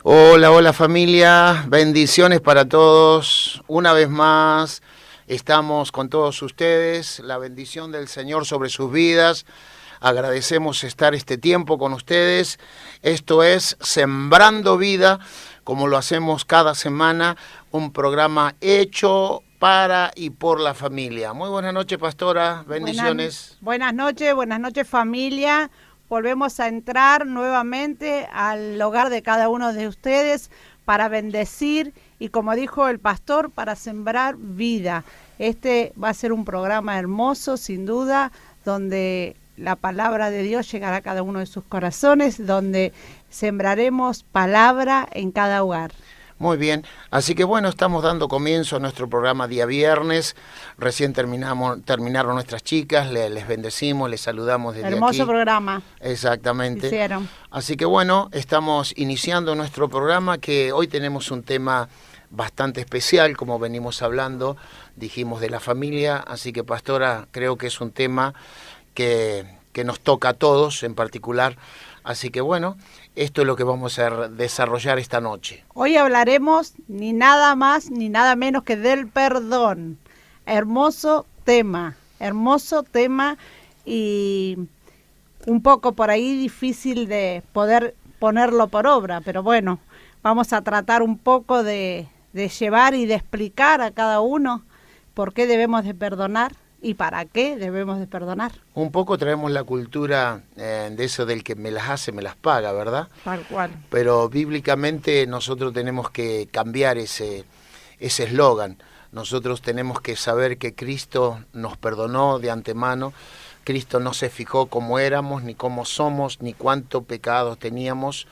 Hola, hola familia, bendiciones para todos. Una vez más estamos con todos ustedes, la bendición del Señor sobre sus vidas. Agradecemos estar este tiempo con ustedes. Esto es Sembrando Vida, como lo hacemos cada semana, un programa hecho para y por la familia. Muy buenas noches, pastora, bendiciones. Buenas noches familia. Volvemos a entrar nuevamente al hogar de cada uno de ustedes para bendecir y, como dijo el pastor, para sembrar vida. Este va a ser un programa hermoso, sin duda, donde la palabra de Dios llegará a cada uno de sus corazones, donde sembraremos palabra en cada hogar. Muy bien, así que bueno, estamos dando comienzo a nuestro programa día viernes. Recién terminaron nuestras chicas, les bendecimos, les saludamos desde Hermoso aquí. programa. Exactamente. Hicieron. Así que bueno, estamos iniciando nuestro programa, que hoy tenemos un tema bastante especial, como venimos hablando, dijimos de la familia, así que pastora, creo que es un tema que nos toca a todos en particular. Así que bueno, esto es lo que vamos a desarrollar esta noche. Hoy hablaremos ni nada más ni nada menos que del perdón. Hermoso tema y un poco por ahí difícil de poder ponerlo por obra, pero bueno, vamos a tratar un poco de llevar y de explicar a cada uno por qué debemos de perdonar. ¿Y para qué debemos de perdonar? Un poco traemos la cultura de eso del que me las hace, me las paga, ¿verdad? Tal cual. Pero bíblicamente nosotros tenemos que cambiar ese eslogan. Nosotros tenemos que saber que Cristo nos perdonó de antemano. Cristo no se fijó cómo éramos, ni cómo somos, ni cuánto pecados teníamos.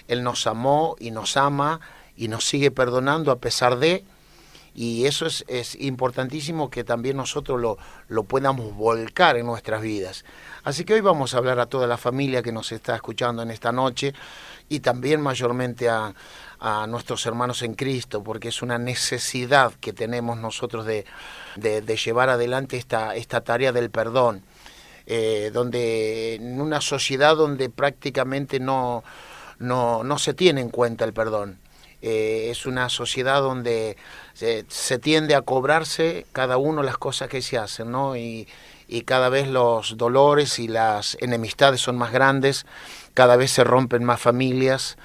Él nos amó y nos ama y nos sigue perdonando a pesar de... Y eso es importantísimo que también nosotros lo podamos volcar en nuestras vidas. Así que hoy vamos a hablar a toda la familia que nos está escuchando en esta noche y también mayormente a nuestros hermanos en Cristo, porque es una necesidad que tenemos nosotros de llevar adelante esta tarea del perdón, donde en una sociedad donde prácticamente no se tiene en cuenta el perdón. Es una sociedad donde se tiende a cobrarse cada uno las cosas que se hacen, ¿no? Y cada vez los dolores y las enemistades son más grandes, cada vez se rompen más familias,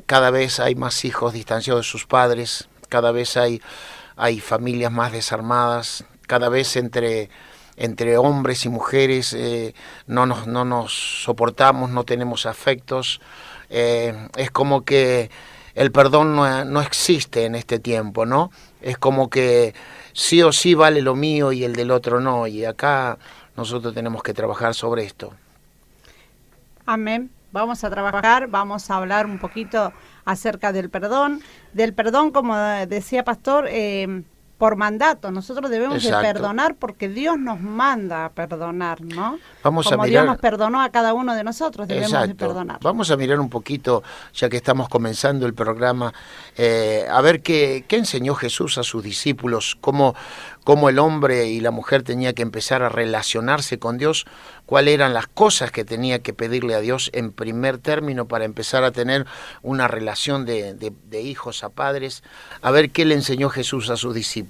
cada vez hay más hijos distanciados de sus padres, cada vez hay familias más desarmadas, cada vez entre hombres y mujeres no nos soportamos, no tenemos afectos. Es como que el perdón no existe en este tiempo, ¿no? Es como que sí o sí vale lo mío y el del otro no. Y acá nosotros tenemos que trabajar sobre esto. Amén. Vamos a trabajar, vamos a hablar un poquito acerca del perdón. Del perdón, como decía Pastor, por mandato. Nosotros debemos de perdonar porque Dios nos manda a perdonar, ¿no? Como Dios nos perdonó a cada uno de nosotros, debemos de perdonar. Vamos a mirar un poquito, ya que estamos comenzando el programa, a ver qué enseñó Jesús a sus discípulos, cómo el hombre y la mujer tenía que empezar a relacionarse con Dios, cuáles eran las cosas que tenía que pedirle a Dios en primer término para empezar a tener una relación de hijos a padres, a ver qué le enseñó Jesús a sus discípulos.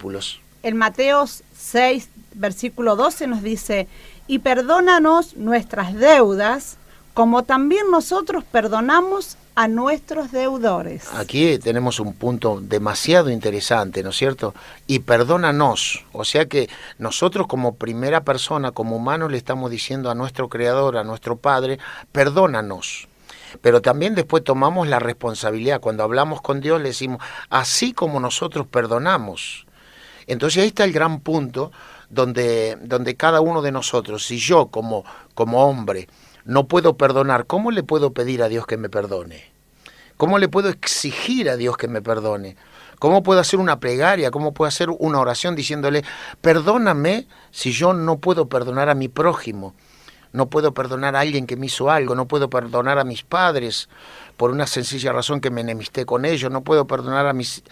En Mateo 6, versículo 12 nos dice: y perdónanos nuestras deudas, como también nosotros perdonamos a nuestros deudores. Aquí tenemos un punto demasiado interesante, ¿no es cierto? Y perdónanos, o sea que nosotros como primera persona, como humanos, le estamos diciendo a nuestro Creador, a nuestro Padre, perdónanos. Pero también después tomamos la responsabilidad, cuando hablamos con Dios le decimos, así como nosotros perdonamos. Entonces ahí está el gran punto donde cada uno de nosotros, si yo como hombre no puedo perdonar, ¿cómo le puedo pedir a Dios que me perdone? ¿Cómo le puedo exigir a Dios que me perdone? ¿Cómo puedo hacer una plegaria? ¿Cómo puedo hacer una oración diciéndole, perdóname si yo no puedo perdonar a mi prójimo? No puedo perdonar a alguien que me hizo algo, no puedo perdonar a mis padres por una sencilla razón que me enemisté con ellos, no puedo perdonar a mis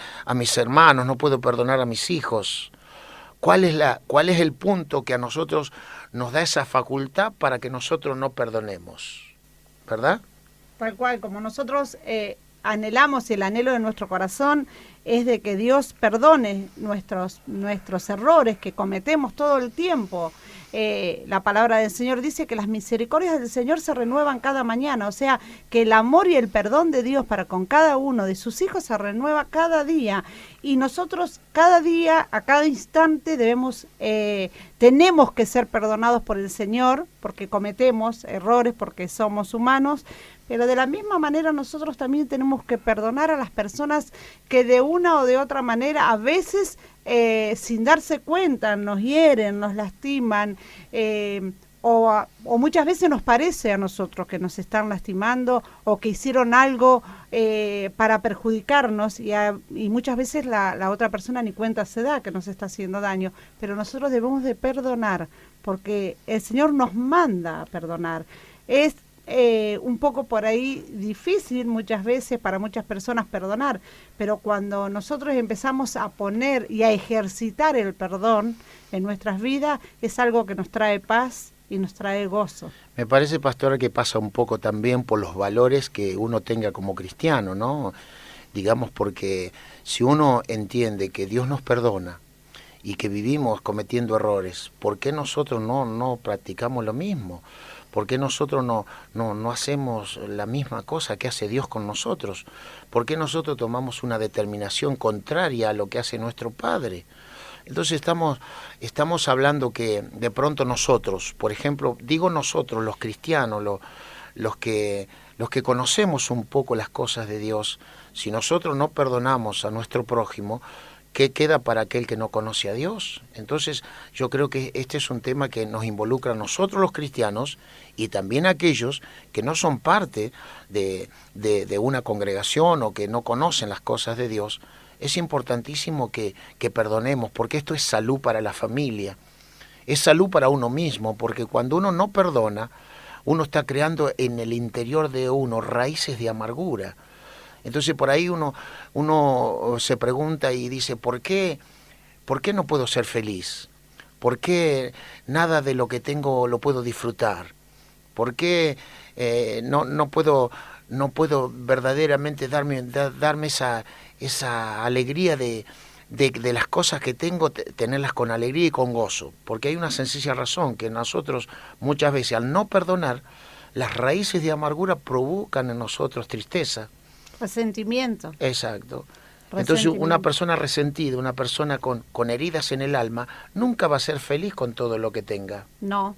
hermanos, no puedo perdonar a mis hijos. ¿Cuál es el punto que a nosotros nos da esa facultad para que nosotros no perdonemos? ¿Verdad? Tal cual, como nosotros anhelamos, y el anhelo de nuestro corazón es de que Dios perdone nuestros errores que cometemos todo el tiempo. La palabra del Señor dice que las misericordias del Señor se renuevan cada mañana, o sea, que el amor y el perdón de Dios para con cada uno de sus hijos se renueva cada día, y nosotros cada día, a cada instante tenemos que ser perdonados por el Señor, porque cometemos errores, porque somos humanos, pero de la misma manera nosotros también tenemos que perdonar a las personas que de una o de otra manera, a veces sin darse cuenta, nos hieren, nos lastiman, o muchas veces nos parece a nosotros que nos están lastimando o que hicieron algo para perjudicarnos, y muchas veces la otra persona ni cuenta se da que nos está haciendo daño, pero nosotros debemos de perdonar, porque el Señor nos manda a perdonar. Es un poco por ahí difícil muchas veces para muchas personas perdonar, pero cuando nosotros empezamos a poner y a ejercitar el perdón en nuestras vidas, es algo que nos trae paz y nos trae gozo. Me parece, pastora, que pasa un poco también por los valores que uno tenga como cristiano, ¿no? Digamos, porque si uno entiende que Dios nos perdona y que vivimos cometiendo errores, ¿por qué nosotros no practicamos lo mismo? ¿Por qué nosotros no hacemos la misma cosa que hace Dios con nosotros? ¿Por qué nosotros tomamos una determinación contraria a lo que hace nuestro Padre? Entonces estamos hablando que de pronto nosotros, por ejemplo, digo nosotros, los cristianos, los que conocemos un poco las cosas de Dios, si nosotros no perdonamos a nuestro prójimo, ¿qué queda para aquel que no conoce a Dios? Entonces yo creo que este es un tema que nos involucra a nosotros los cristianos y también a aquellos que no son parte de una congregación o que no conocen las cosas de Dios. Es importantísimo que perdonemos, porque esto es salud para la familia, es salud para uno mismo, porque cuando uno no perdona, uno está creando en el interior de uno raíces de amargura. Entonces por ahí uno se pregunta y dice, ¿por qué no puedo ser feliz? ¿Por qué nada de lo que tengo lo puedo disfrutar? ¿Por qué no puedo verdaderamente darme esa alegría de las cosas que tengo, tenerlas con alegría y con gozo? Porque hay una sencilla razón, que nosotros muchas veces al no perdonar, las raíces de amargura provocan en nosotros tristeza. Resentimiento. Exacto. Entonces una persona resentida, una persona con heridas en el alma, nunca va a ser feliz con todo lo que tenga. No,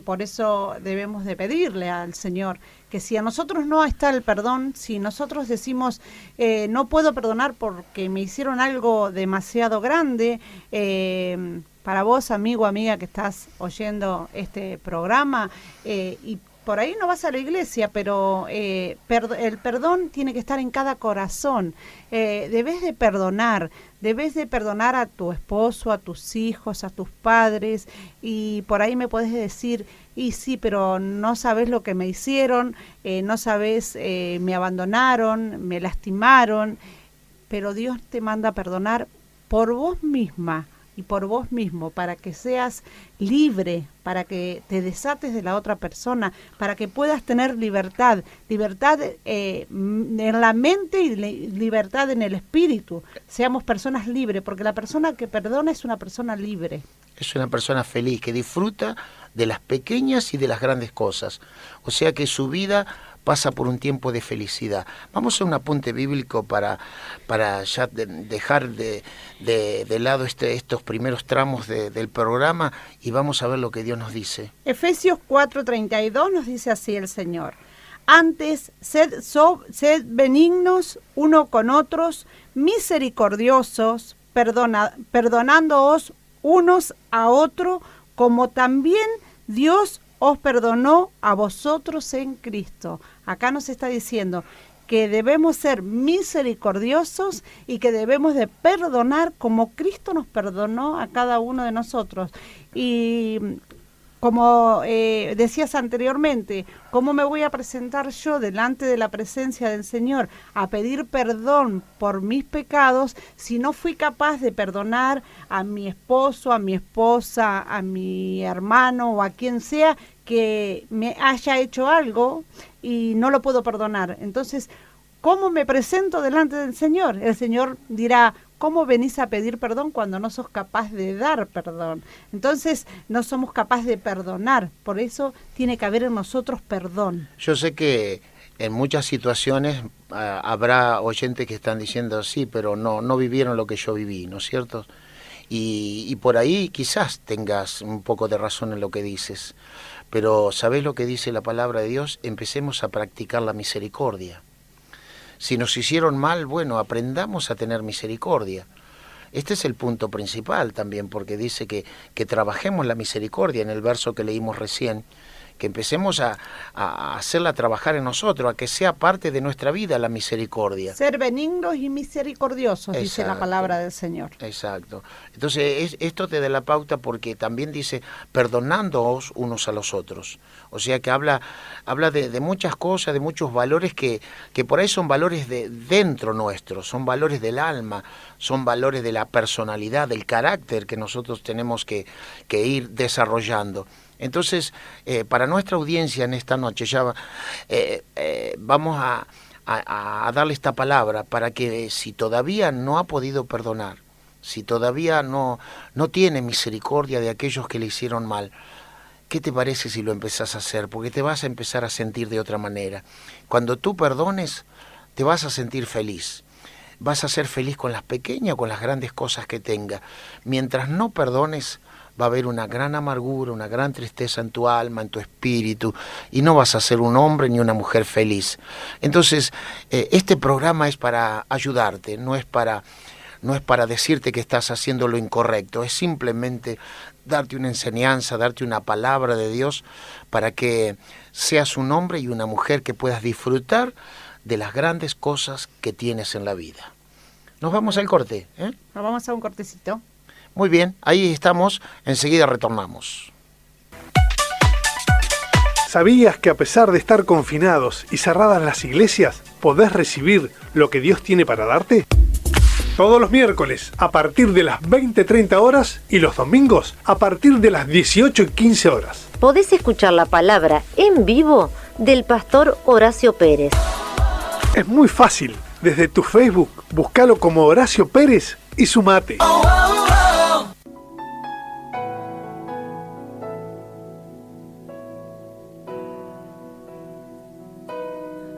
por eso debemos de pedirle al Señor que si a nosotros no está el perdón, si nosotros decimos no puedo perdonar porque me hicieron algo demasiado grande, para vos, amigo, amiga, que estás oyendo este programa, y por ahí no vas a la iglesia, pero el perdón tiene que estar en cada corazón. Debes de perdonar a tu esposo, a tus hijos, a tus padres, y por ahí me podés decir, y sí, pero no sabés lo que me hicieron, no sabés, me abandonaron, me lastimaron, pero Dios te manda a perdonar por vos misma y por vos mismo, para que seas libre, para que te desates de la otra persona, para que puedas tener libertad en la mente y libertad en el espíritu. Seamos personas libres, porque la persona que perdona es una persona libre. Es una persona feliz, que disfruta de las pequeñas y de las grandes cosas. O sea que su vida pasa por un tiempo de felicidad. Vamos a un apunte bíblico para ya dejar de lado estos primeros tramos del programa, y vamos a ver lo que Dios nos dice. Efesios 4:32 nos dice así el Señor: antes, sed benignos uno con otros, misericordiosos, perdonándoos unos a otros, como también Dios os perdonó a vosotros en Cristo. Acá nos está diciendo que debemos ser misericordiosos y que debemos de perdonar como Cristo nos perdonó a cada uno de nosotros. Y como decías anteriormente, ¿cómo me voy a presentar yo delante de la presencia del Señor a pedir perdón por mis pecados si no fui capaz de perdonar a mi esposo, a mi esposa, a mi hermano o a quien sea que me haya hecho algo y no lo puedo perdonar? Entonces, ¿cómo me presento delante del Señor? El Señor dirá: ¿cómo venís a pedir perdón cuando no sos capaz de dar perdón? Entonces, no somos capaces de perdonar. Por eso tiene que haber en nosotros perdón. Yo sé que en muchas situaciones habrá oyentes que están diciendo, sí, pero no vivieron lo que yo viví, ¿no es cierto? Y por ahí quizás tengas un poco de razón en lo que dices. Pero, ¿sabés lo que dice la palabra de Dios? Empecemos a practicar la misericordia. Si nos hicieron mal, bueno, aprendamos a tener misericordia. Este es el punto principal también, porque dice que trabajemos la misericordia en el verso que leímos recién, que empecemos a hacerla trabajar en nosotros, a que sea parte de nuestra vida la misericordia. Ser benignos y misericordiosos, Exacto. dice la palabra del Señor. Exacto. Entonces, esto te da la pauta porque también dice, perdonándoos unos a los otros. O sea que habla de muchas cosas, de muchos valores que por ahí son valores de dentro nuestro, son valores del alma, son valores de la personalidad, del carácter que nosotros tenemos que ir desarrollando. Entonces, para nuestra audiencia en esta noche ya vamos a darle esta palabra para que si todavía no ha podido perdonar, si todavía no tiene misericordia de aquellos que le hicieron mal, ¿qué te parece si lo empezás a hacer? Porque te vas a empezar a sentir de otra manera. Cuando tú perdones, te vas a sentir feliz. Vas a ser feliz con las pequeñas o con las grandes cosas que tenga. Mientras no perdones, va a haber una gran amargura, una gran tristeza en tu alma, en tu espíritu, y no vas a ser un hombre ni una mujer feliz. Entonces, este programa es para ayudarte, no es para decirte que estás haciendo lo incorrecto, es simplemente darte una enseñanza, darte una palabra de Dios para que seas un hombre y una mujer que puedas disfrutar de las grandes cosas que tienes en la vida. Nos vamos al corte, ¿eh? Nos vamos a un cortecito. Muy bien, ahí estamos, enseguida retornamos. ¿Sabías que a pesar de estar confinados y cerradas las iglesias, podés recibir lo que Dios tiene para darte? Todos los miércoles a partir de las 20:30 horas y los domingos a partir de las 18:15 horas. Podés escuchar la palabra en vivo del pastor Horacio Pérez. Es muy fácil. Desde tu Facebook, búscalo como Horacio Pérez y sumate.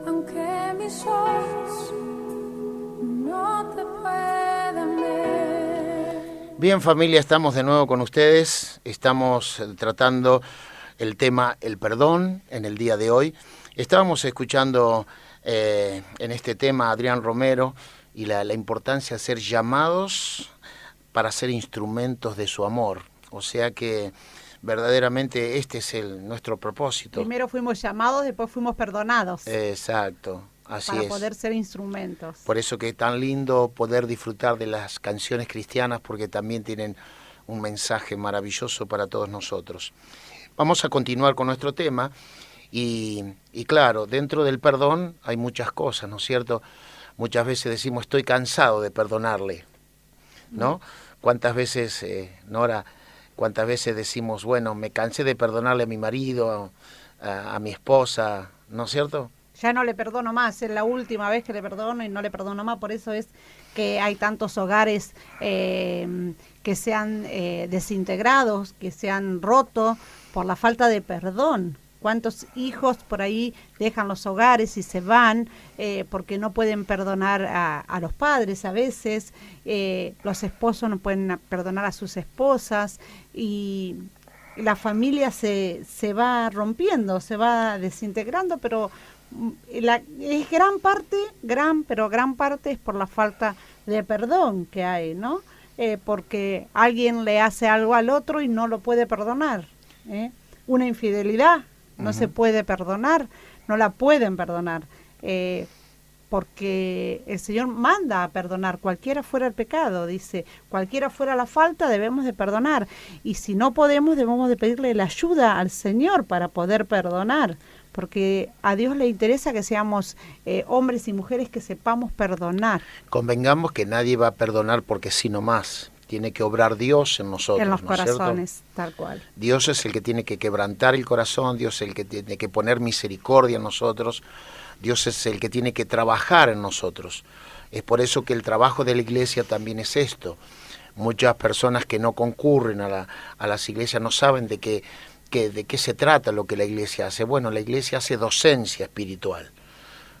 Aunque mis ojos no te puedan ver. Bien, familia, estamos de nuevo con ustedes. Estamos tratando el tema el perdón en el día de hoy. Estábamos escuchando en este tema a Adrián Romero y la importancia de ser llamados para ser instrumentos de su amor. O sea que verdaderamente este es nuestro propósito. Primero fuimos llamados, después fuimos perdonados. Exacto, así es. Para poder ser instrumentos. Por eso que es tan lindo poder disfrutar de las canciones cristianas, porque también tienen un mensaje maravilloso para todos nosotros. Vamos a continuar con nuestro tema y claro, dentro del perdón hay muchas cosas, ¿no es cierto? Muchas veces decimos, estoy cansado de perdonarle, ¿no? ¿Cuántas veces, Nora, cuántas veces decimos, bueno, me cansé de perdonarle a mi marido, a mi esposa, ¿no es cierto? Ya no le perdono más, es la última vez que le perdono y no le perdono más, por eso es que hay tantos hogares que se han desintegrados, que se han roto por la falta de perdón. ¿Cuántos hijos por ahí dejan los hogares y se van porque no pueden perdonar a los padres a veces? Los esposos no pueden perdonar a sus esposas y la familia se va rompiendo, se va desintegrando, pero es gran parte es por la falta de perdón que hay, ¿no? Porque alguien le hace algo al otro y no lo puede perdonar. Una infidelidad no se puede perdonar, no la pueden perdonar. porque el Señor manda a perdonar, cualquiera fuera el pecado, dice, cualquiera fuera la falta, debemos de perdonar. Y si no podemos, debemos de pedirle la ayuda al Señor para poder perdonar, porque a Dios le interesa que seamos hombres y mujeres que sepamos perdonar. Convengamos que nadie va a perdonar porque sí nomás. Tiene que obrar Dios en nosotros. En los ¿no es cierto? corazones, tal cual. Dios es el que tiene que quebrantar el corazón, Dios es el que tiene que poner misericordia en nosotros, Dios es el que tiene que trabajar en nosotros. Es por eso que el trabajo de la iglesia también es esto. Muchas personas que no concurren a las iglesias no saben de qué se trata lo que la iglesia hace. Bueno, la iglesia hace docencia espiritual.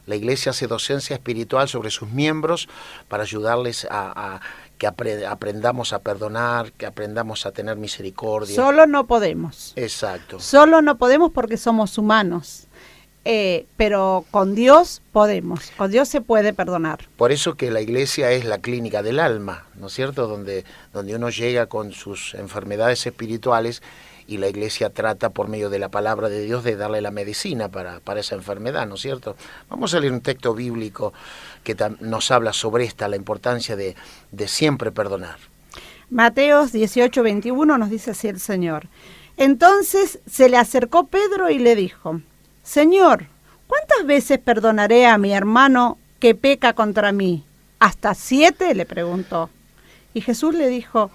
La iglesia hace docencia espiritual sobre sus miembros para ayudarles a que aprendamos a perdonar, que aprendamos a tener misericordia. Solo no podemos. Exacto. Solo no podemos porque somos humanos. Pero con Dios podemos, con Dios se puede perdonar. Por eso que la iglesia es la clínica del alma, ¿no es cierto? Donde uno llega con sus enfermedades espirituales y la iglesia trata por medio de la palabra de Dios de darle la medicina para esa enfermedad, ¿no es cierto? Vamos a leer un texto bíblico que nos habla sobre la importancia de siempre perdonar. Mateos 18:21 nos dice así el Señor. Entonces se le acercó Pedro y le dijo: Señor, ¿cuántas veces perdonaré a mi hermano que peca contra mí? ¿Hasta 7? Le preguntó. Y Jesús le dijo: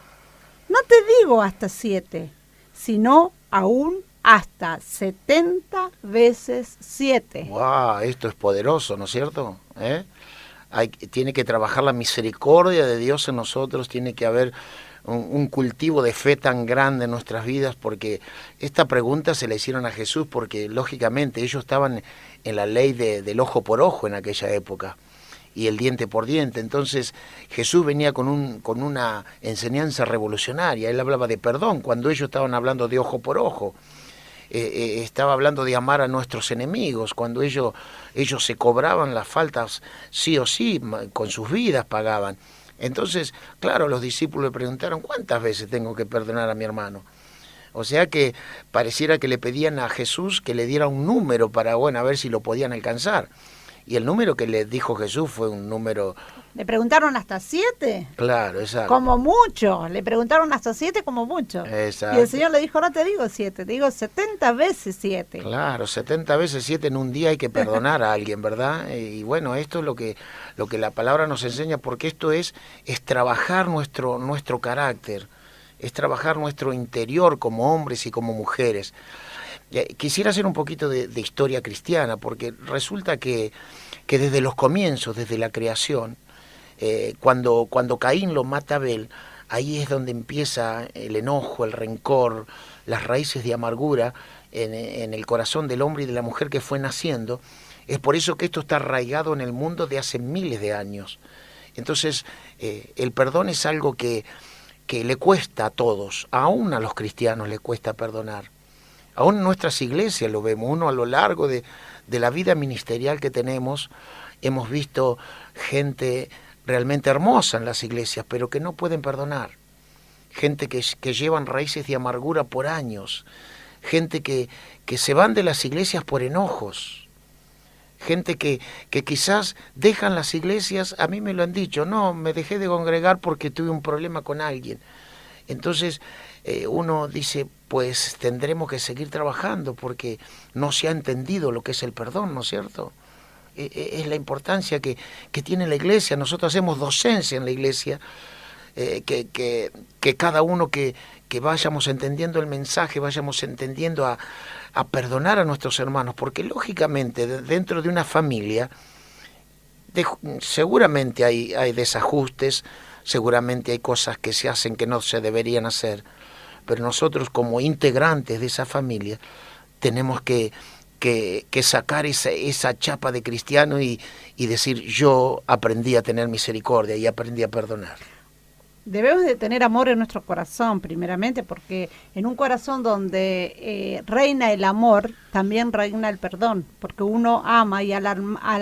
no te digo hasta 7, sino aún hasta 70 veces 7. ¡Wow! Esto es poderoso, ¿no es cierto? Tiene que trabajar la misericordia de Dios en nosotros, tiene que haber un cultivo de fe tan grande en nuestras vidas, porque esta pregunta se la hicieron a Jesús porque lógicamente ellos estaban en la ley del ojo por ojo en aquella época y el diente por diente. Entonces Jesús venía con una enseñanza revolucionaria. Él hablaba de perdón cuando ellos estaban hablando de ojo por ojo. Estaba hablando de amar a nuestros enemigos, cuando ellos se cobraban las faltas sí o sí, con sus vidas pagaban. Entonces, claro, los discípulos le preguntaron: ¿cuántas veces tengo que perdonar a mi hermano? O sea que pareciera que le pedían a Jesús que le diera un número para, a ver si lo podían alcanzar. Y el número que le dijo Jesús fue un número... ¿Le preguntaron hasta 7? Claro, exacto. Como mucho, le preguntaron hasta 7 como mucho. Exacto. Y el Señor le dijo: no te digo 7, te digo 70 veces 7. Claro, 70 veces 7 en un día hay que perdonar a alguien, ¿verdad? Y bueno, esto es lo que la palabra nos enseña, porque esto es trabajar nuestro carácter, es trabajar nuestro interior como hombres y como mujeres. Quisiera hacer un poquito de historia cristiana, porque resulta que desde los comienzos, desde la creación, cuando Caín lo mata a Abel, ahí es donde empieza el enojo, el rencor, las raíces de amargura en el corazón del hombre y de la mujer que fue naciendo. Es por eso que esto está arraigado en el mundo de hace miles de años. Entonces, el perdón es algo que le cuesta a todos, aún a los cristianos le cuesta perdonar. Aún en nuestras iglesias lo vemos, uno a lo largo de la vida ministerial que tenemos, hemos visto gente realmente hermosa en las iglesias, pero que no pueden perdonar. Gente que llevan raíces de amargura por años, gente que se van de las iglesias por enojos, gente que quizás dejan las iglesias, a mí me lo han dicho: no, me dejé de congregar porque tuve un problema con alguien. Entonces uno dice: pues tendremos que seguir trabajando porque no se ha entendido lo que es el perdón, ¿no es cierto? Es la importancia que tiene la iglesia. Nosotros hacemos docencia en la iglesia, que cada uno que vayamos entendiendo el mensaje, vayamos entendiendo a perdonar a nuestros hermanos, porque lógicamente dentro de una familia seguramente hay desajustes, seguramente hay cosas que se hacen que no se deberían hacer, pero nosotros como integrantes de esa familia tenemos que sacar esa chapa de cristiano y decir: yo aprendí a tener misericordia y aprendí a perdonar. Debemos de tener amor en nuestro corazón, primeramente, porque en un corazón donde reina el amor, también reina el perdón, porque uno ama y al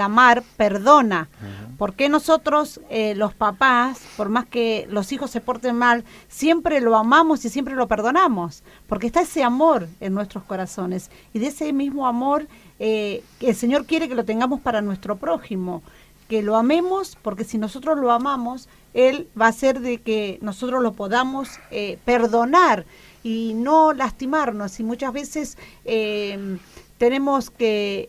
amar perdona. Uh-huh. ¿Por qué nosotros, los papás, por más que los hijos se porten mal, siempre lo amamos y siempre lo perdonamos? Porque está ese amor en nuestros corazones, y de ese mismo amor el Señor quiere que lo tengamos para nuestro prójimo. que lo amemos, porque si nosotros lo amamos, Él va a hacer de que nosotros lo podamos perdonar y no lastimarnos. Y muchas veces tenemos que,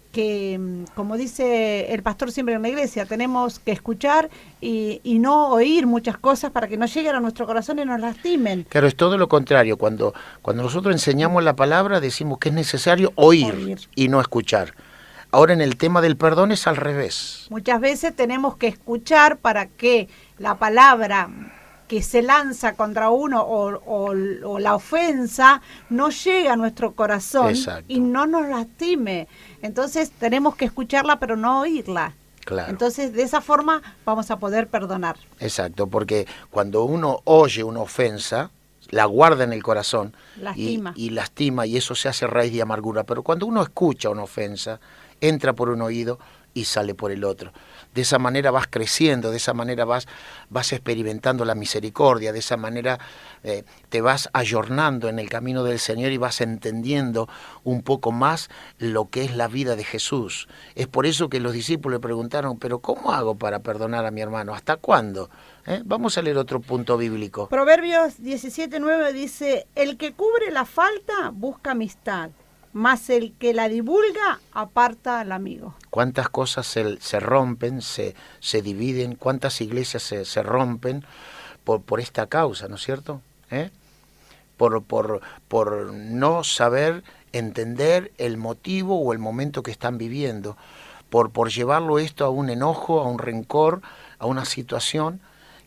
como dice el pastor siempre en la iglesia, tenemos que escuchar y no oír muchas cosas para que no lleguen a nuestro corazón y nos lastimen. Claro, es todo lo contrario. Cuando nosotros enseñamos la palabra, decimos que es necesario oír y no escuchar. Ahora en el tema del perdón es al revés. Muchas veces tenemos que escuchar para que la palabra que se lanza contra uno o la ofensa no llegue a nuestro corazón. Exacto. Y no nos lastime. Entonces tenemos que escucharla pero no oírla. Claro. Entonces de esa forma vamos a poder perdonar. Exacto, porque cuando uno oye una ofensa, la guarda en el corazón Lastima. y lastima, y eso se hace raíz de amargura. Pero cuando uno escucha una ofensa, entra por un oído y sale por el otro. De esa manera vas creciendo, de esa manera vas experimentando la misericordia, de esa manera te vas ayornando en el camino del Señor y vas entendiendo un poco más lo que es la vida de Jesús. Es por eso que los discípulos le preguntaron, pero ¿cómo hago para perdonar a mi hermano? ¿Hasta cuándo? Vamos a leer otro punto bíblico. Proverbios 17:9 dice, el que cubre la falta busca amistad, mas el que la divulga aparta al amigo. Cuántas cosas se rompen, se dividen, cuántas iglesias se rompen por esta causa, ¿no es cierto? Por no saber entender el motivo o el momento que están viviendo, por llevarlo esto a un enojo, a un rencor, a una situación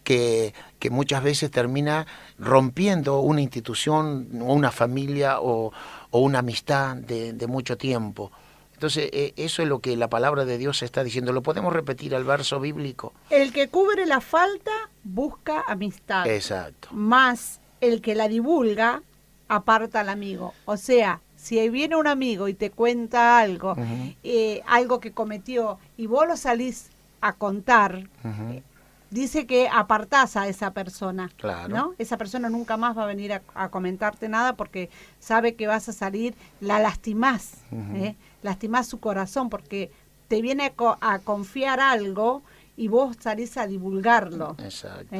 que muchas veces termina rompiendo una institución o una familia o una amistad de mucho tiempo. Entonces, eso es lo que la palabra de Dios está diciendo. ¿Lo podemos repetir al verso bíblico? El que cubre la falta busca amistad. Exacto. Más el que la divulga aparta al amigo. O sea, si viene un amigo y te cuenta algo, algo que cometió, y vos lo salís a contar, dice que apartás a esa persona, claro, ¿no? Esa persona nunca más va a venir a comentarte nada porque sabe que vas a salir, la lastimás, lastimás su corazón porque te viene a confiar algo y vos salís a divulgarlo. Exacto.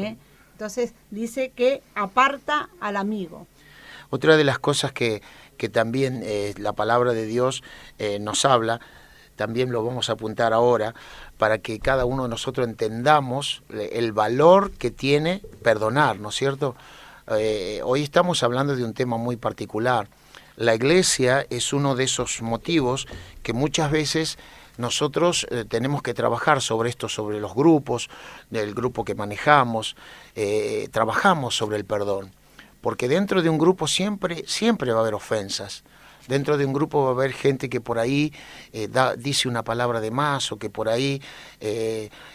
Entonces dice que aparta al amigo. Otra de las cosas que también la palabra de Dios nos habla, también lo vamos a apuntar ahora, para que cada uno de nosotros entendamos el valor que tiene perdonar, ¿no es cierto? Hoy estamos hablando de un tema muy particular. La iglesia es uno de esos motivos que muchas veces nosotros tenemos que trabajar sobre esto, sobre los grupos, del grupo que manejamos, trabajamos sobre el perdón, porque dentro de un grupo siempre va a haber ofensas. Dentro de un grupo va a haber gente que por ahí dice una palabra de más o que por ahí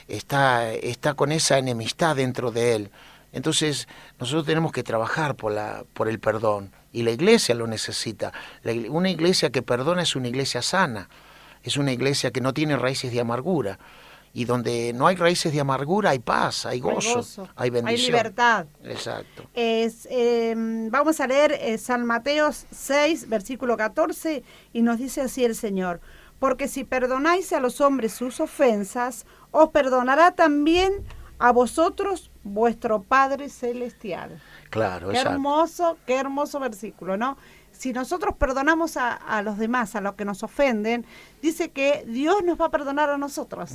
está con esa enemistad dentro de él. Entonces nosotros tenemos que trabajar por el perdón y la iglesia lo necesita. Una iglesia que perdona es una iglesia sana, es una iglesia que no tiene raíces de amargura. Y donde no hay raíces de amargura hay paz, hay gozo, hay bendición. Hay libertad. Exacto. Vamos a leer San Mateo 6, versículo 14, y nos dice así el Señor. Porque si perdonáis a los hombres sus ofensas, os perdonará también a vosotros vuestro Padre Celestial. Claro, qué exacto. Qué hermoso versículo, ¿no? Si nosotros perdonamos a los demás, a los que nos ofenden, dice que Dios nos va a perdonar a nosotros.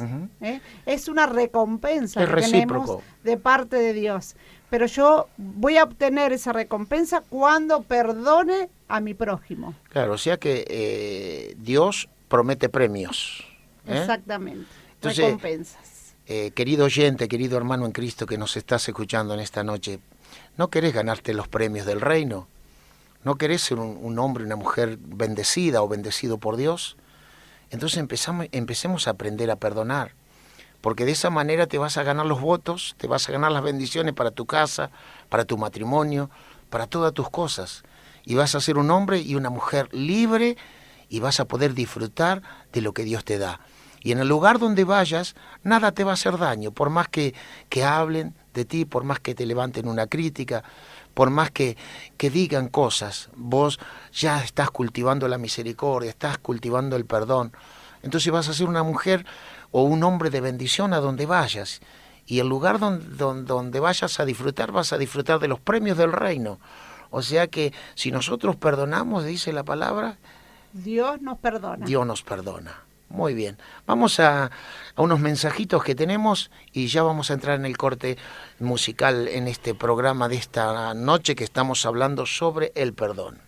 Es una recompensa que tenemos de parte de Dios. Pero yo voy a obtener esa recompensa cuando perdone a mi prójimo. Claro, o sea que Dios promete premios. Exactamente, entonces, recompensas. Querido oyente, querido hermano en Cristo que nos estás escuchando en esta noche, ¿no querés ganarte los premios del reino? ¿No querés ser un hombre, una mujer bendecida o bendecido por Dios? Entonces empecemos a aprender a perdonar, porque de esa manera te vas a ganar los votos, te vas a ganar las bendiciones para tu casa, para tu matrimonio, para todas tus cosas. Y vas a ser un hombre y una mujer libre y vas a poder disfrutar de lo que Dios te da. Y en el lugar donde vayas, nada te va a hacer daño, por más que hablen de ti, por más que te levanten una crítica, por más que digan cosas, vos ya estás cultivando la misericordia, estás cultivando el perdón. Entonces vas a ser una mujer o un hombre de bendición a donde vayas. Y el lugar donde vayas a disfrutar, vas a disfrutar de los premios del reino. O sea que si nosotros perdonamos, dice la palabra, Dios nos perdona. Dios nos perdona. Muy bien. Vamos a unos mensajitos que tenemos y ya vamos a entrar en el corte musical en este programa de esta noche que estamos hablando sobre el perdón.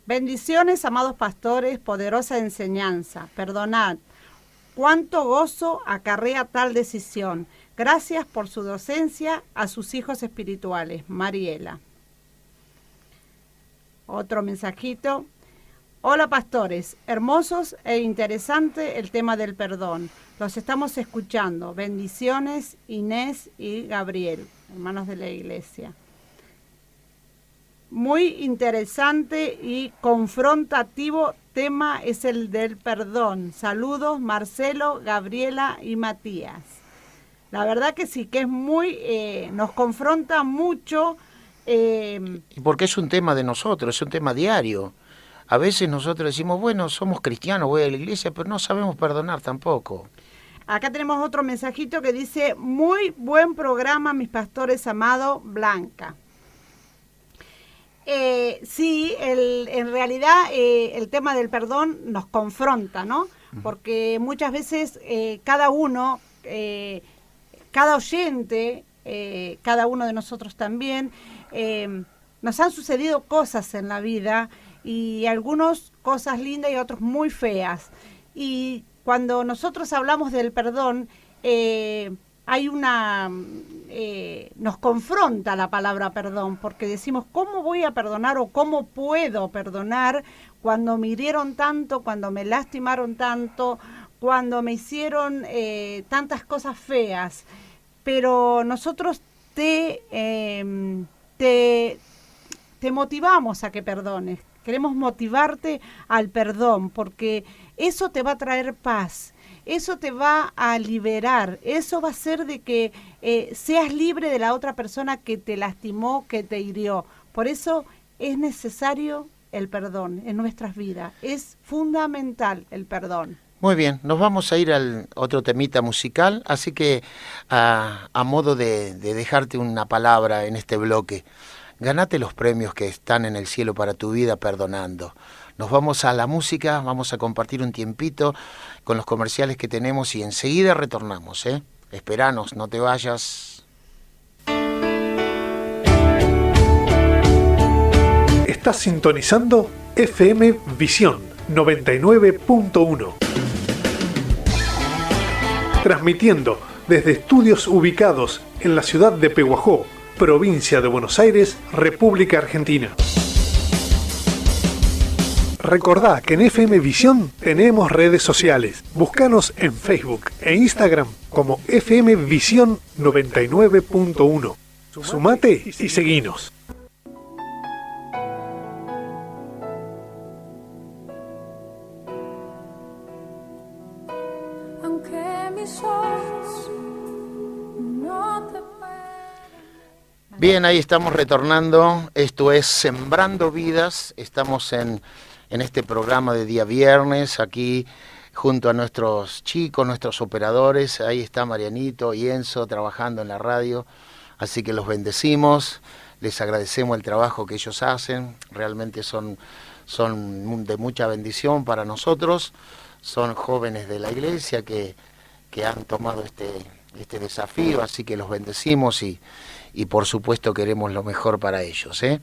Bendiciones, amados pastores, poderosa enseñanza. Perdonad. Cuánto gozo acarrea tal decisión. Gracias por su docencia a sus hijos espirituales. Mariela. Otro mensajito. Hola pastores, hermosos e interesante el tema del perdón. Los estamos escuchando. Bendiciones, Inés y Gabriel, hermanos de la iglesia. Muy interesante y confrontativo tema es el del perdón. Saludos, Marcelo, Gabriela y Matías. La verdad que sí, que es muy, nos confronta mucho. Porque es un tema de nosotros, es un tema diario. A veces nosotros decimos, bueno, somos cristianos, voy a la iglesia, pero no sabemos perdonar tampoco. Acá tenemos otro mensajito que dice, muy buen programa, mis pastores amados, Blanca. Sí, en realidad el tema del perdón nos confronta, ¿no? Porque muchas veces cada uno, cada oyente, cada uno de nosotros también, nos han sucedido cosas en la vida y algunas cosas lindas y otras muy feas. Y cuando nosotros hablamos del perdón, hay nos confronta la palabra perdón, porque decimos, ¿cómo voy a perdonar o cómo puedo perdonar cuando me hirieron tanto, cuando me lastimaron tanto, cuando me hicieron tantas cosas feas? Pero nosotros te motivamos a que perdones. Queremos motivarte al perdón, porque eso te va a traer paz, eso te va a liberar, eso va a hacer de que seas libre de la otra persona que te lastimó, que te hirió. Por eso es necesario el perdón en nuestras vidas, es fundamental el perdón. Muy bien, nos vamos a ir al otro temita musical, así que a modo de dejarte una palabra en este bloque, ganate los premios que están en el cielo para tu vida perdonando. Nos vamos a la música, vamos a compartir un tiempito con los comerciales que tenemos y enseguida retornamos, ¿eh? Esperanos, no te vayas. Estás sintonizando FM Visión 99.1. Transmitiendo desde estudios ubicados en la ciudad de Pehuajó, provincia de Buenos Aires, República Argentina. Recordá que en FM Visión tenemos redes sociales. Búscanos en Facebook e Instagram como FM Visión 99.1. Sumate y seguinos. Aunque mis ojos no te pueden. Bien, ahí estamos retornando. Esto es Sembrando Vidas. Estamos en este programa de día viernes, aquí junto a nuestros chicos, nuestros operadores. Ahí está Marianito y Enzo trabajando en la radio. Así que los bendecimos, les agradecemos el trabajo que ellos hacen. Realmente son de mucha bendición para nosotros. Son jóvenes de la iglesia que han tomado este desafío, así que los bendecimos y por supuesto queremos lo mejor para ellos, ¿eh?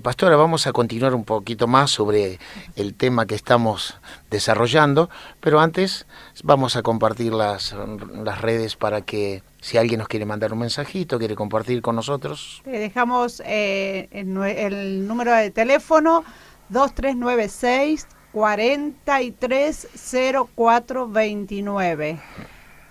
Pastora, vamos a continuar un poquito más sobre el tema que estamos desarrollando, pero antes vamos a compartir las redes para que si alguien nos quiere mandar un mensajito, quiere compartir con nosotros. Te dejamos el número de teléfono 2396 430429.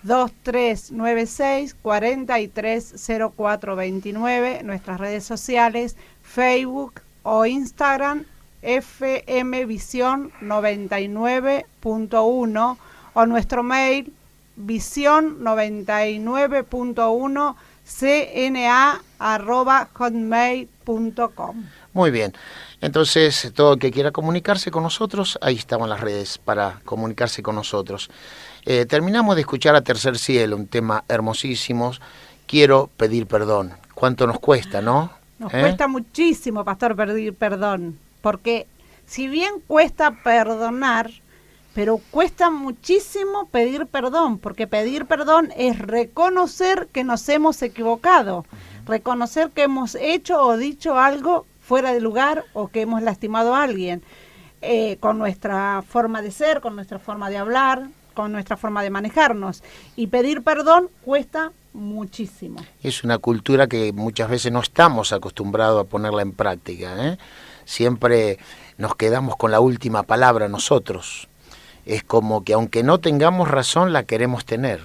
2396 430429, nuestras redes sociales, Facebook o Instagram, FM Visión 99.1 o nuestro mail visión 99.1 cna@hotmail.com. Muy bien. Entonces, todo el que quiera comunicarse con nosotros, ahí estaban las redes para comunicarse con nosotros. Terminamos de escuchar a Tercer Cielo, un tema hermosísimo. Quiero pedir perdón. ¿Cuánto nos cuesta, no? Nos cuesta muchísimo, pastor, pedir perdón, porque si bien cuesta perdonar, pero cuesta muchísimo pedir perdón, porque pedir perdón es reconocer que nos hemos equivocado, reconocer que hemos hecho o dicho algo fuera de lugar o que hemos lastimado a alguien, con nuestra forma de ser, con nuestra forma de hablar, con nuestra forma de manejarnos. Y pedir perdón cuesta muchísimo. Es una cultura que muchas veces no estamos acostumbrados a ponerla en práctica, ¿eh? Siempre nos quedamos con la última palabra nosotros. Es como que aunque no tengamos razón, la queremos tener,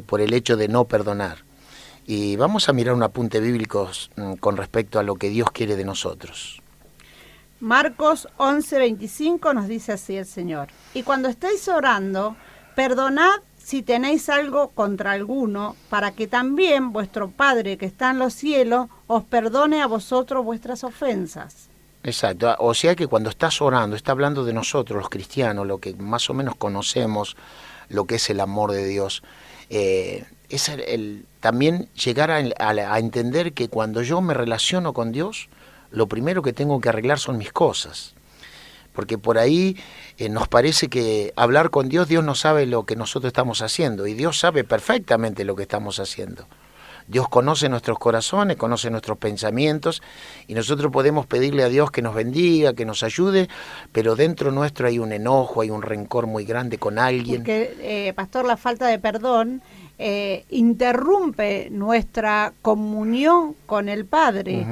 por el hecho de no perdonar. Y vamos a mirar un apunte bíblico con respecto a lo que Dios quiere de nosotros. Marcos 11:25 nos dice así el Señor: y cuando estéis orando, perdonad si tenéis algo contra alguno, para que también vuestro Padre que está en los cielos os perdone a vosotros vuestras ofensas. Exacto, o sea que cuando estás orando, está hablando de nosotros los cristianos, lo que más o menos conocemos, lo que es el amor de Dios. Es también llegar a entender que cuando yo me relaciono con Dios, lo primero que tengo que arreglar son mis cosas. Porque por ahí nos parece que hablar con Dios, Dios no sabe lo que nosotros estamos haciendo, y Dios sabe perfectamente lo que estamos haciendo. Dios conoce nuestros corazones, conoce nuestros pensamientos, y nosotros podemos pedirle a Dios que nos bendiga, que nos ayude, pero dentro nuestro hay un enojo, hay un rencor muy grande con alguien. Porque, pastor, la falta de perdón interrumpe nuestra comunión con el Padre,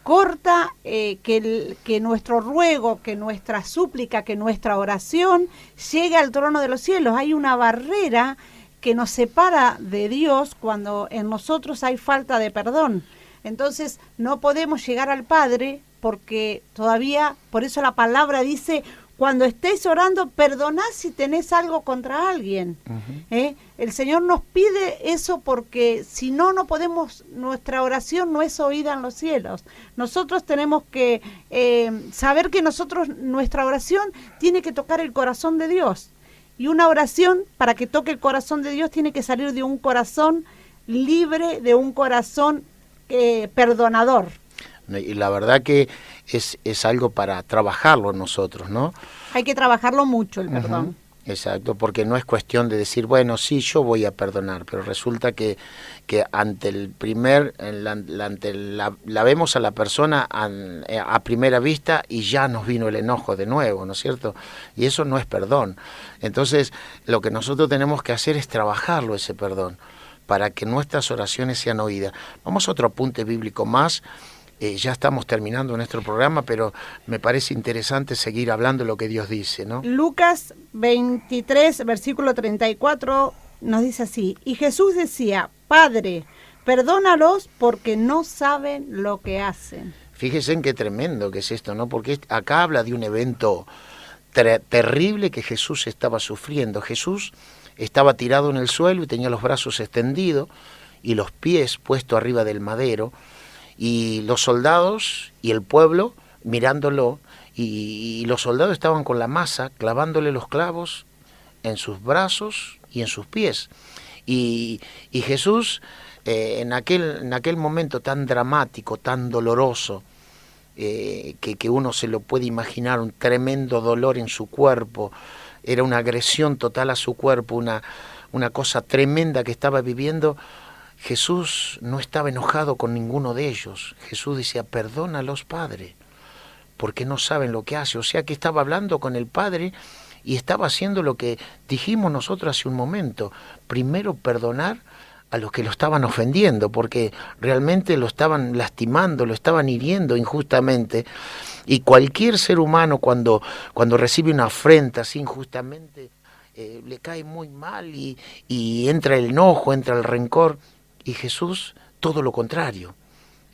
corta que nuestro ruego, que nuestra súplica, que nuestra oración llegue al trono de los cielos. Hay una barrera que nos separa de Dios cuando en nosotros hay falta de perdón. Entonces no podemos llegar al Padre porque todavía, por eso la palabra dice, cuando estéis orando, perdonad si tenés algo contra alguien. El Señor nos pide eso porque si no, no podemos, nuestra oración no es oída en los cielos. Nosotros tenemos que saber que nuestra oración tiene que tocar el corazón de Dios. Y una oración, para que toque el corazón de Dios, tiene que salir de un corazón libre, de un corazón perdonador. Y la verdad que es algo para trabajarlo nosotros, ¿no? Hay que trabajarlo mucho el perdón. Exacto, porque no es cuestión de decir, bueno, sí, yo voy a perdonar, pero resulta que ante el primer, la vemos a la persona a primera vista y ya nos vino el enojo de nuevo, ¿no es cierto? Y eso no es perdón. Entonces, lo que nosotros tenemos que hacer es trabajarlo, ese perdón, para que nuestras oraciones sean oídas. Vamos a otro apunte bíblico más. Ya estamos terminando nuestro programa, pero me parece interesante seguir hablando de lo que Dios dice, ¿no? Lucas 23, versículo 34, nos dice así: y Jesús decía, Padre, perdónalos porque no saben lo que hacen. Fíjense en qué tremendo que es esto, ¿no? Porque acá habla de un evento terrible que Jesús estaba sufriendo. Jesús estaba tirado en el suelo y tenía los brazos extendidos y los pies puestos arriba del madero, y los soldados y el pueblo mirándolo, y los soldados estaban con la masa clavándole los clavos en sus brazos y en sus pies. Y Jesús, en aquel momento tan dramático, tan doloroso, que uno se lo puede imaginar, un tremendo dolor en su cuerpo, era una agresión total a su cuerpo, una cosa tremenda que estaba viviendo. Jesús no estaba enojado con ninguno de ellos. Jesús decía, perdónalos, Padre, porque no saben lo que hace. O sea que estaba hablando con el Padre y estaba haciendo lo que dijimos nosotros hace un momento. Primero perdonar a los que lo estaban ofendiendo, porque realmente lo estaban lastimando, lo estaban hiriendo injustamente. Y cualquier ser humano cuando recibe una afrenta así injustamente, le cae muy mal y entra el enojo, entra el rencor. Y Jesús, todo lo contrario.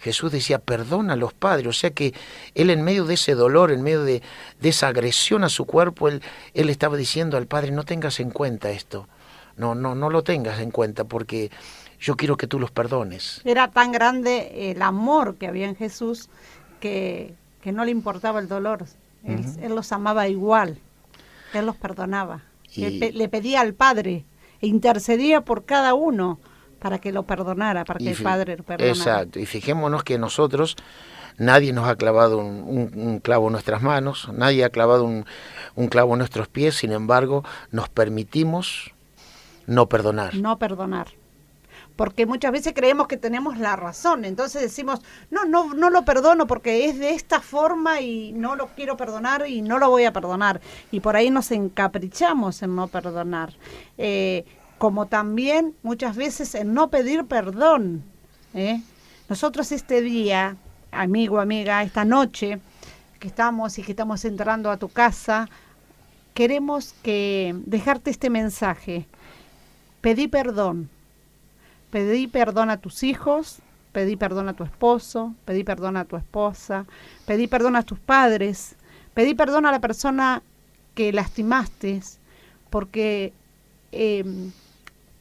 Jesús decía, perdona a los padres. O sea que él, en medio de ese dolor, en medio de esa agresión a su cuerpo, él estaba diciendo al Padre, no tengas en cuenta esto. No lo tengas en cuenta, porque yo quiero que tú los perdones. Era tan grande el amor que había en Jesús que no le importaba el dolor. Él los amaba igual. Él los perdonaba. Le pedía al Padre e intercedía por cada uno para que lo perdonara, para que el Padre lo perdonara. Exacto. Y fijémonos que nosotros, nadie nos ha clavado un clavo en nuestras manos, nadie ha clavado un clavo en nuestros pies, sin embargo, nos permitimos no perdonar. No perdonar. Porque muchas veces creemos que tenemos la razón, entonces decimos, no lo perdono porque es de esta forma y no lo quiero perdonar y no lo voy a perdonar. Y por ahí nos encaprichamos en no perdonar. Como también muchas veces en no pedir perdón. Nosotros este día, amigo, amiga, esta noche que estamos entrando a tu casa, queremos dejarte este mensaje. Pedí perdón. Pedí perdón a tus hijos, pedí perdón a tu esposo, pedí perdón a tu esposa, pedí perdón a tus padres, pedí perdón a la persona que lastimaste, porque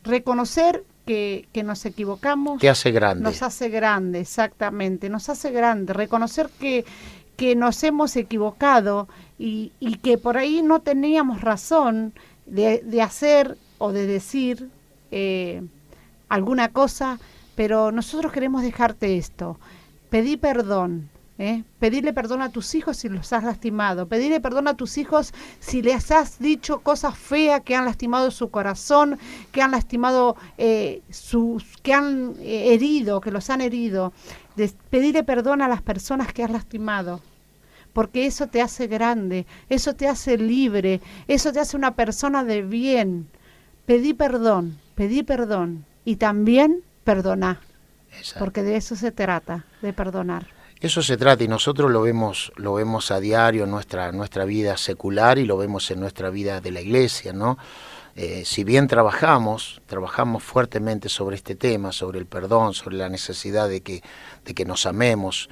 reconocer que nos equivocamos te hace grande. Nos hace grande, exactamente, nos hace grande. Reconocer que nos hemos equivocado y que por ahí no teníamos razón de hacer o de decir alguna cosa, pero nosotros queremos dejarte esto. Pedí perdón, pedirle perdón a tus hijos si los has lastimado, pedirle perdón a tus hijos si les has dicho cosas feas que han lastimado su corazón, que han lastimado que han herido, que los han herido. Pedirle perdón a las personas que has lastimado, porque eso te hace grande, eso te hace libre, eso te hace una persona de bien. Pedí perdón y también perdoná. Exacto. Porque de eso se trata, de perdonar. Eso se trata y nosotros lo vemos a diario en nuestra vida secular y lo vemos en nuestra vida de la iglesia, ¿no? Si bien trabajamos fuertemente sobre este tema, sobre el perdón, sobre la necesidad de que nos amemos.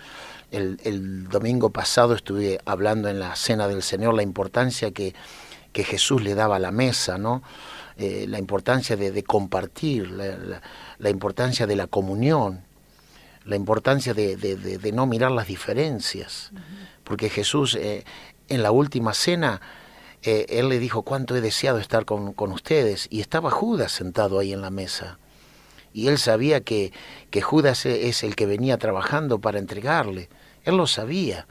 El domingo pasado estuve hablando en la Cena del Señor la importancia que Jesús le daba a la mesa, ¿no? La importancia de compartir, la importancia de la comunión, la importancia de no mirar las diferencias, porque Jesús en la última cena, Él le dijo cuánto he deseado estar con ustedes, y estaba Judas sentado ahí en la mesa, y Él sabía que Judas es el que venía trabajando para entregarle. Él lo sabía,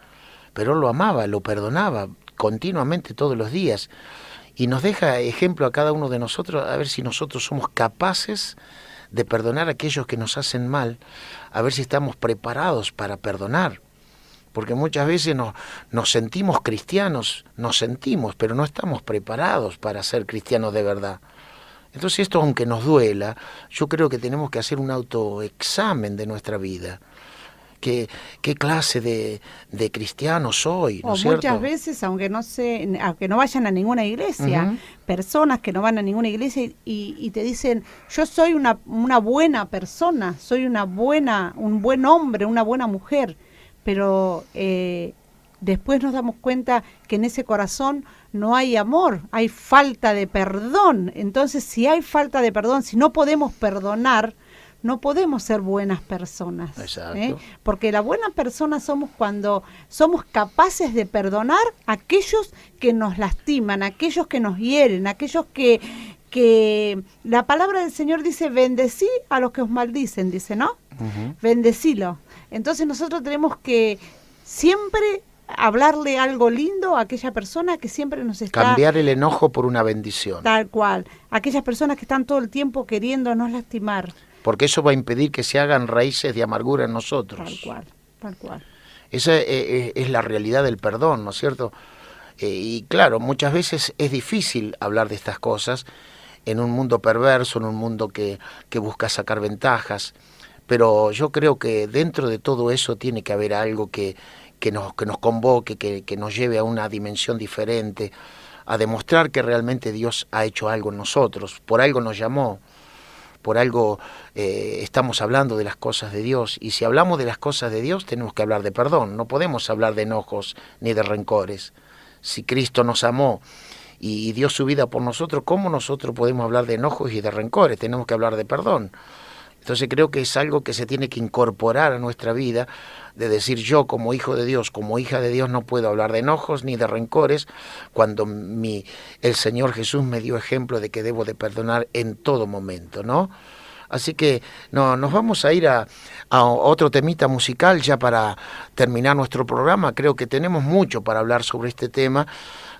pero Él lo amaba, lo perdonaba continuamente todos los días. Y nos deja ejemplo a cada uno de nosotros, a ver si nosotros somos capaces de perdonar a aquellos que nos hacen mal, a ver si estamos preparados para perdonar. Porque muchas veces nos sentimos cristianos, pero no estamos preparados para ser cristianos de verdad. Entonces esto, aunque nos duela, yo creo que tenemos que hacer un autoexamen de nuestra vida. ¿Qué clase de cristiano soy? ¿No es cierto? Muchas veces, aunque no vayan a ninguna iglesia, personas que no van a ninguna iglesia y te dicen, yo soy una buena persona, soy un buen hombre, una buena mujer, pero después nos damos cuenta que en ese corazón no hay amor, hay falta de perdón. Entonces, si hay falta de perdón, si no podemos perdonar, no podemos ser buenas personas. Exacto. Porque la buena persona somos cuando somos capaces de perdonar a aquellos que nos lastiman, a aquellos que nos hieren, a aquellos que la palabra del Señor dice, bendecí a los que os maldicen, dice, ¿no? Bendecilo. Entonces nosotros tenemos que siempre hablarle algo lindo a aquella persona que siempre nos está... Cambiar el enojo por una bendición. Tal cual. Aquellas personas que están todo el tiempo queriéndonos lastimar. Porque eso va a impedir que se hagan raíces de amargura en nosotros. Tal cual. Esa es la realidad del perdón, ¿no es cierto? Y claro, muchas veces es difícil hablar de estas cosas en un mundo perverso, en un mundo que busca sacar ventajas, pero yo creo que dentro de todo eso tiene que haber algo que nos convoque, que nos lleve a una dimensión diferente, a demostrar que realmente Dios ha hecho algo en nosotros, por algo nos llamó. Por algo estamos hablando de las cosas de Dios, y si hablamos de las cosas de Dios tenemos que hablar de perdón, no podemos hablar de enojos ni de rencores. Si Cristo nos amó y dio su vida por nosotros, ¿cómo nosotros podemos hablar de enojos y de rencores? Tenemos que hablar de perdón. Entonces creo que es algo que se tiene que incorporar a nuestra vida, de decir yo como hijo de Dios, como hija de Dios no puedo hablar de enojos ni de rencores, cuando el Señor Jesús me dio ejemplo de que debo de perdonar en todo momento, ¿no? Así que no, nos vamos a ir a otro temita musical ya para terminar nuestro programa. Creo que tenemos mucho para hablar sobre este tema,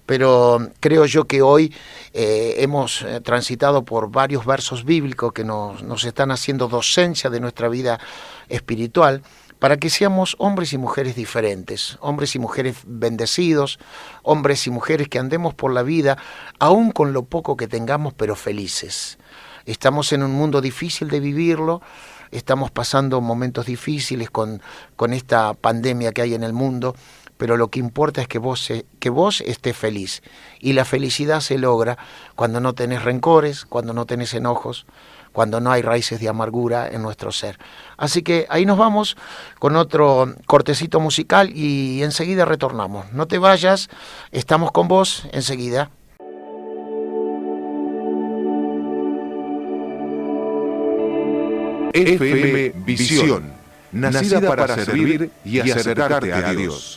pero creo yo que hoy hemos transitado por varios versos bíblicos que nos están haciendo docencia de nuestra vida espiritual, para que seamos hombres y mujeres diferentes, hombres y mujeres bendecidos, hombres y mujeres que andemos por la vida, aún con lo poco que tengamos, pero felices. Estamos en un mundo difícil de vivirlo, estamos pasando momentos difíciles con esta pandemia que hay en el mundo, pero lo que importa es que vos estés feliz. Y la felicidad se logra cuando no tenés rencores, cuando no tenés enojos, cuando no hay raíces de amargura en nuestro ser. Así que ahí nos vamos con otro cortecito musical y enseguida retornamos. No te vayas, estamos con vos enseguida. FM Visión, nacida para servir y acercarte a Dios.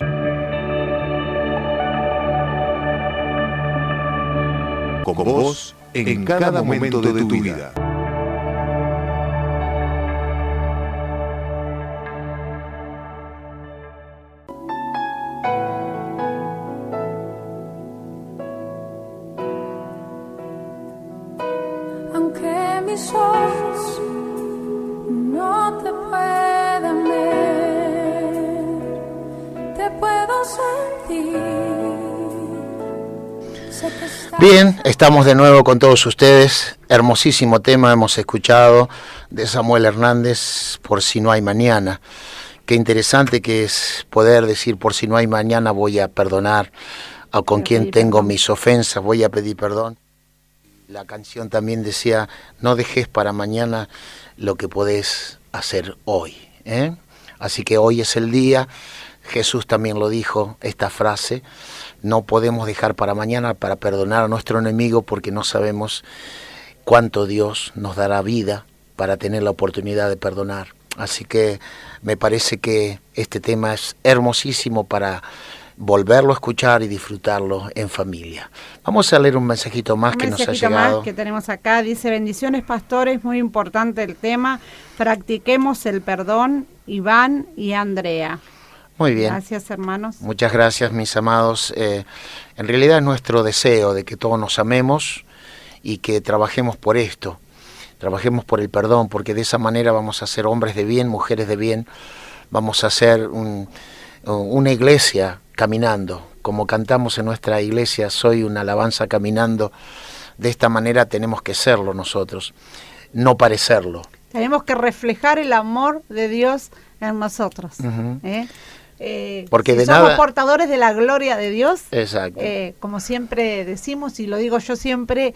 Con vos en cada momento de tu vida. Aunque mis ojos no te puedan ver, te puedo sentir. Sé que estás... Bien, estamos de nuevo con todos ustedes. Hermosísimo tema hemos escuchado de Samuel Hernández, Por si no hay mañana. Qué interesante que es poder decir, por si no hay mañana voy a perdonar a con quien tengo mis ofensas, voy a pedir perdón. La canción también decía, no dejes para mañana lo que podés hacer hoy, ¿eh? Así que hoy es el día. Jesús también lo dijo, esta frase, no podemos dejar para mañana para perdonar a nuestro enemigo porque no sabemos cuánto Dios nos dará vida para tener la oportunidad de perdonar. Así que me parece que este tema es hermosísimo para volverlo a escuchar y disfrutarlo en familia. Vamos a leer un mensajito más que nos ha llegado. Más que tenemos acá, dice, bendiciones pastores, muy importante el tema, practiquemos el perdón, Iván y Andrea. Muy bien. Gracias, hermanos. Muchas gracias, mis amados. En realidad es nuestro deseo de que todos nos amemos y que trabajemos por esto, trabajemos por el perdón, porque de esa manera vamos a ser hombres de bien, mujeres de bien, vamos a ser una iglesia caminando, como cantamos en nuestra iglesia, soy una alabanza caminando. De esta manera tenemos que serlo nosotros, no parecerlo. Tenemos que reflejar el amor de Dios en nosotros. Uh-huh. Porque si somos portadores de la gloria de Dios, exacto. Como siempre decimos, y lo digo yo siempre,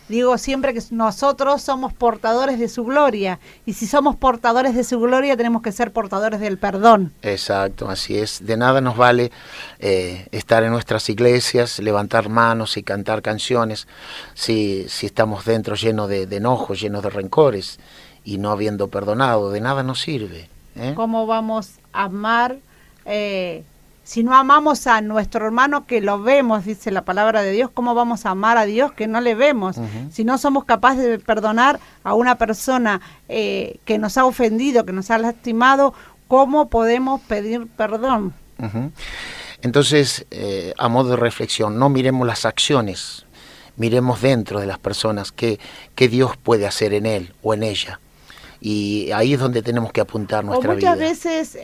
digo siempre que nosotros somos portadores de su gloria, y si somos portadores de su gloria tenemos que ser portadores del perdón. Exacto, así es. De nada nos vale estar en nuestras iglesias, levantar manos y cantar canciones si estamos dentro llenos de enojos, llenos de rencores y no habiendo perdonado. De nada nos sirve. ¿Cómo vamos a amar si no amamos a nuestro hermano que lo vemos, dice la palabra de Dios? ¿Cómo vamos a amar a Dios que no le vemos? Uh-huh. Si no somos capaces de perdonar a una persona que nos ha ofendido, que nos ha lastimado, ¿cómo podemos pedir perdón? Uh-huh. Entonces, a modo de reflexión, no miremos las acciones, miremos dentro de las personas qué Dios puede hacer en él o en ella. Y ahí es donde tenemos que apuntar nuestra vida. Muchas veces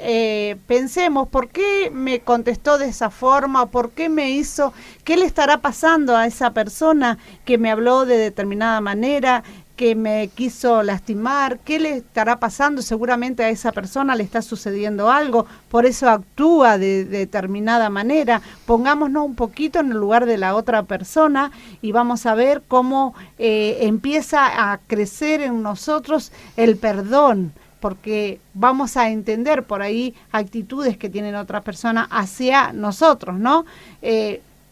pensemos, ¿por qué me contestó de esa forma? ¿Por qué me hizo? ¿Qué le estará pasando a esa persona que me habló de determinada manera, que me quiso lastimar? ¿Qué le estará pasando? Seguramente a esa persona le está sucediendo algo, por eso actúa de determinada manera. Pongámonos un poquito en el lugar de la otra persona y vamos a ver cómo empieza a crecer en nosotros el perdón, porque vamos a entender por ahí actitudes que tienen otras personas hacia nosotros, ¿no?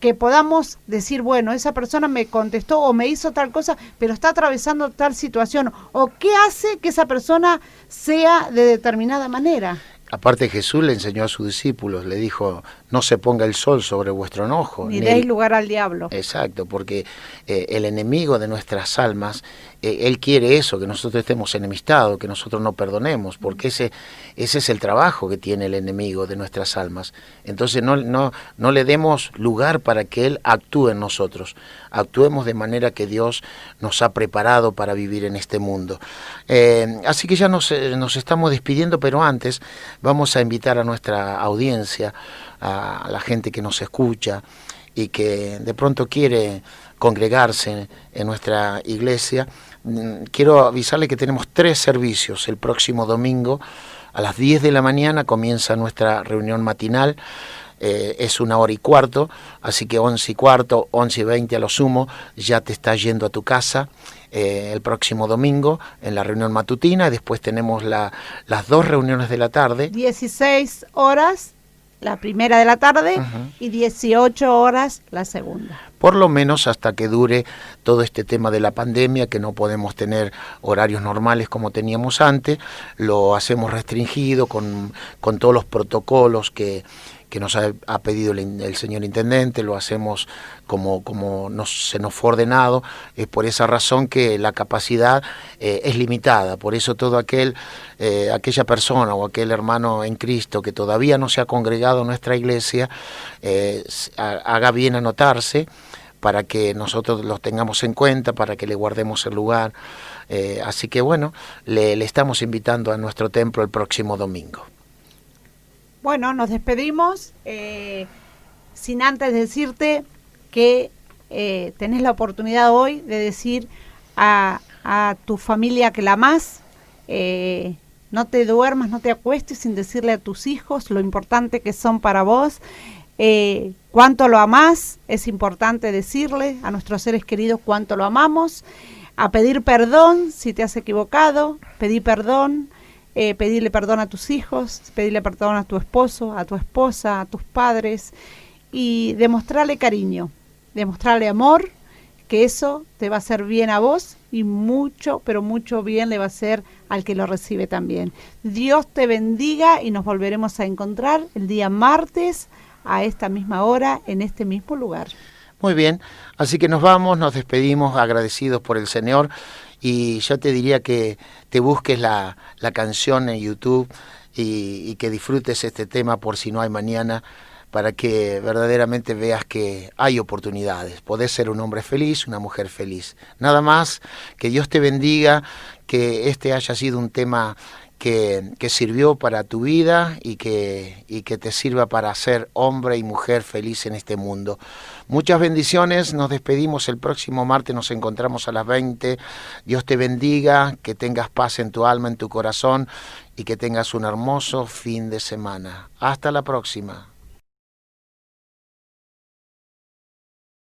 que podamos decir, bueno, esa persona me contestó o me hizo tal cosa, pero está atravesando tal situación, o qué hace que esa persona sea de determinada manera. Aparte Jesús le enseñó a sus discípulos, le dijo, no se ponga el sol sobre vuestro enojo. Ni deis lugar al diablo. Exacto, porque el enemigo de nuestras almas, él quiere eso, que nosotros estemos enemistados, que nosotros no perdonemos, porque ese es el trabajo que tiene el enemigo de nuestras almas. Entonces no le demos lugar para que él actúe en nosotros. Actuemos de manera que Dios nos ha preparado para vivir en este mundo. Así que ya nos estamos despidiendo, pero antes vamos a invitar a nuestra audiencia, a la gente que nos escucha y que de pronto quiere congregarse en nuestra iglesia. Quiero avisarle que tenemos 3 servicios. El próximo domingo a las 10 de la mañana comienza nuestra reunión matinal. Es 1h15, así que 11:15, 11:20 a lo sumo, ya te estás yendo a tu casa. El próximo domingo en la reunión matutina, y después tenemos las 2 reuniones de la tarde. 16 horas la primera de la tarde y 18 horas la segunda. Por lo menos hasta que dure todo este tema de la pandemia, que no podemos tener horarios normales como teníamos antes. Lo hacemos restringido con todos los protocolos que nos ha pedido el señor intendente. Lo hacemos como se nos fue ordenado. Es por esa razón que la capacidad es limitada. Por eso todo aquella persona o aquel hermano en Cristo que todavía no se ha congregado en nuestra iglesia, haga bien anotarse para que nosotros los tengamos en cuenta, para que le guardemos el lugar. Así que bueno, le estamos invitando a nuestro templo el próximo domingo. Bueno, nos despedimos sin antes decirte que tenés la oportunidad hoy de decir a tu familia que la amás. No te duermas, no te acuestes sin decirle a tus hijos lo importante que son para vos. Cuánto lo amás, es importante decirle a nuestros seres queridos cuánto lo amamos. A pedir perdón si te has equivocado, pedir perdón. Pedirle perdón a tus hijos, pedirle perdón a tu esposo, a tu esposa, a tus padres, y demostrarle cariño, demostrarle amor, que eso te va a hacer bien a vos y mucho, pero mucho bien le va a hacer al que lo recibe también. Dios te bendiga y nos volveremos a encontrar el día martes a esta misma hora en este mismo lugar. Muy bien, así que nos vamos, nos despedimos agradecidos por el Señor. Y yo te diría que te busques la canción en YouTube y que disfrutes este tema por si no hay mañana, para que verdaderamente veas que hay oportunidades. Podés ser un hombre feliz, una mujer feliz. Nada más, que Dios te bendiga, que este haya sido un tema que sirvió para tu vida y que te sirva para ser hombre y mujer feliz en este mundo. Muchas bendiciones, nos despedimos el próximo martes, nos encontramos a las 20. Dios te bendiga, que tengas paz en tu alma, en tu corazón y que tengas un hermoso fin de semana. Hasta la próxima.